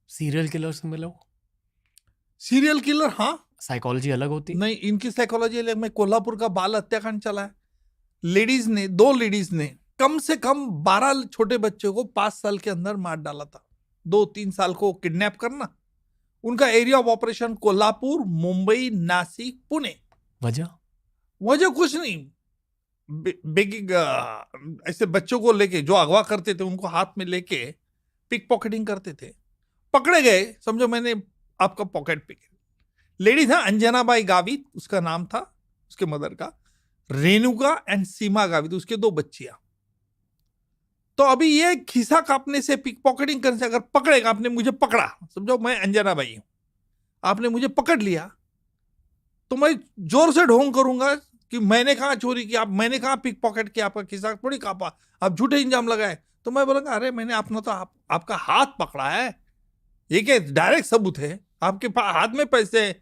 Serial killer से मिलो, serial killer, हाँ, साइकोलॉजी अलग होती। नहीं, इनकी साइकोलॉजी अलग। में कोल्हापुर का बाल हत्याकांड चला है। दो लेडीज ने कम से कम 12 छोटे बच्चों को 5 साल के अंदर मार डाला था। 2-3 साल को किडनैप करना। उनका area of operation Kolhapur, Mumbai, Nashik, Pune. वजह कुछ नहीं, बेगिंग, ऐसे बच्चों को लेके जो अगवा करते थे उनको हाथ में लेके पिक पॉकेटिंग करते थे। पकड़े गए, समझो मैंने आपका पॉकेट पिक। लेडी था अंजनाबाई गावित, उसका नाम था, उसके मदर का, रेणुका एंड सीमा गावित, उसके 2 बच्चियां। तो अभी ये खिसा काटने से, पिक पॉकेटिंग करने से अगर पकड़ेगा, आपने मुझे पकड़ा, समझो मैं अंजनाबाई हूं, आपने मुझे पकड़ लिया, तो मैं जोर से ढोंग करूंगा कि मैंने कहा चोरी किया, मैंने कहा पिक पॉकेट किया, आपका खिसा थोड़ी कापा, आप झूठे इल्जाम लगाए। तो मैं बोलूंगा अरे मैंने अपना तो आपका हाथ पकड़ा है, ये क्या डायरेक्ट सबूत है, आपके हाथ में पैसे है।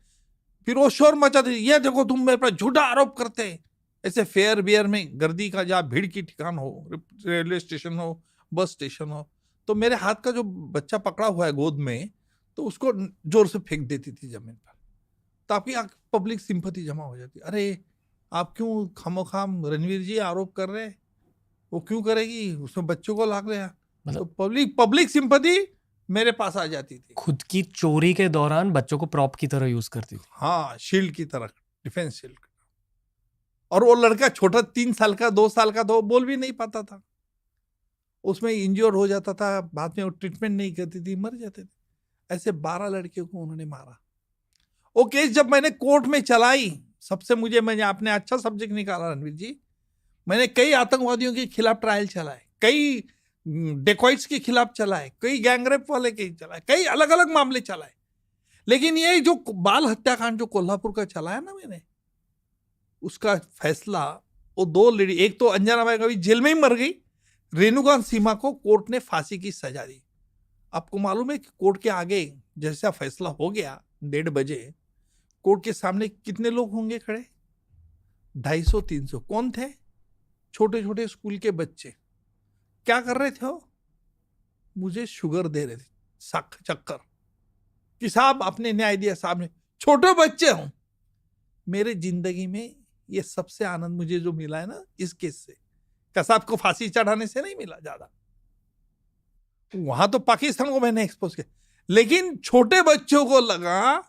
फिर वो शोर मचाते, ये देखो तुम मेरे पर झूठा आरोप करते हैं। ऐसे फेयर बियर में गर्दी का जहाँ भीड़ की ठिकान हो, रेलवे स्टेशन हो, बस स्टेशन हो, तो मेरे हाथ का जो बच्चा पकड़ा हुआ है गोद में, तो उसको जोर से फेंक देती थी जमीन पर। तो आपकी पब्लिक सिंपैथी जमा हो जाती, अरे आप क्यों खामोखाम रणवीर जी आरोप कर रहे हैं, वो क्यों करेगी, उसमें बच्चों को लाग रहा। तो पब्लिक सिंपैथी मेरे पास आ जाती थी। खुद की चोरी के दौरान बच्चों को प्रॉप की तरह यूज करती थी। हाँ, शील्ड की तरह, डिफेंस शील्ड। और वो लड़का छोटा 3 साल का, 2 साल का, तो बोल भी नहीं पाता था, उसमें इंज्योर हो जाता था, बाद में वो ट्रीटमेंट नहीं करती थी, मर जाते थे। ऐसे 12 लड़कियों को उन्होंने मारा। वो केस जब मैंने कोर्ट में चलाई, मैंने आपने अच्छा सब्जेक्ट निकाला रणवीर जी। मैंने कई आतंकवादियों के खिलाफ ट्रायल चलाए, कई डेकॉइट्स के खिलाफ चलाए, कई गैंगरेप वाले के चलाए, कई अलग अलग मामले चलाए। लेकिन ये जो बाल हत्याकांड जो कोल्हापुर का चलाया ना मैंने, उसका फैसला, वो 2 लेडी, एक तो अंजनाबाई गावित जेल में ही मर गई, रेणुका सीमा को कोर्ट ने फांसी की सजा दी। आपको मालूम है कि कोर्ट के आगे जैसा फैसला हो गया 1:30 बजे, कोर्ट के सामने कितने लोग होंगे खड़े? 250-300। कौन थे? छोटे छोटे स्कूल के बच्चे। क्या कर रहे थे वो? मुझे शुगर दे रहे थे, चक्कर, कि साहब आपने न्याय दिया, साहब ने। छोटे बच्चे हूं। मेरे जिंदगी में ये सबसे आनंद मुझे जो मिला है ना इस केस से, कसाब को फांसी चढ़ाने से नहीं मिला ज्यादा, वहां तो पाकिस्तान को मैंने एक्सपोज किया, लेकिन छोटे बच्चों को लगा।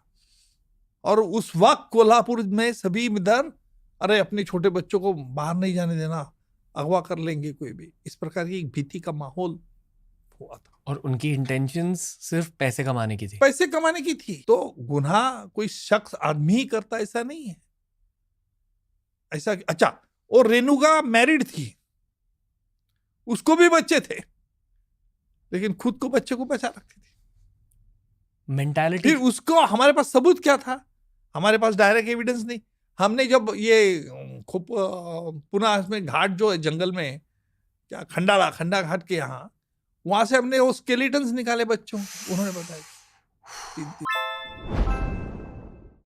और उस वक्त कोल्हापुर में सभी इधर, अरे अपने छोटे बच्चों को बाहर नहीं जाने देना, अगवा कर लेंगे कोई भी, इस प्रकार की एक भीति का माहौल हुआ था। और उनकी इंटेंशंस सिर्फ पैसे कमाने की थी। पैसे कमाने की थी। तो गुनाह कोई शख्स आदमी ही करता, ऐसा नहीं है। ऐसा, अच्छा, और रेणुका मैरिड थी, उसको भी बच्चे थे, लेकिन खुद को बच्चे को बचा रखती थी। मेंटालिटी। फिर उसको, हमारे पास सबूत क्या था? हमारे पास डायरेक्ट एविडेंस नहीं। हमने जब ये पुनः में घाट जो है जंगल में, क्या खंडा घाट के यहाँ, वहां से हमने वो स्केलेटन्स निकाले बच्चों, उन्होंने बताया 3-3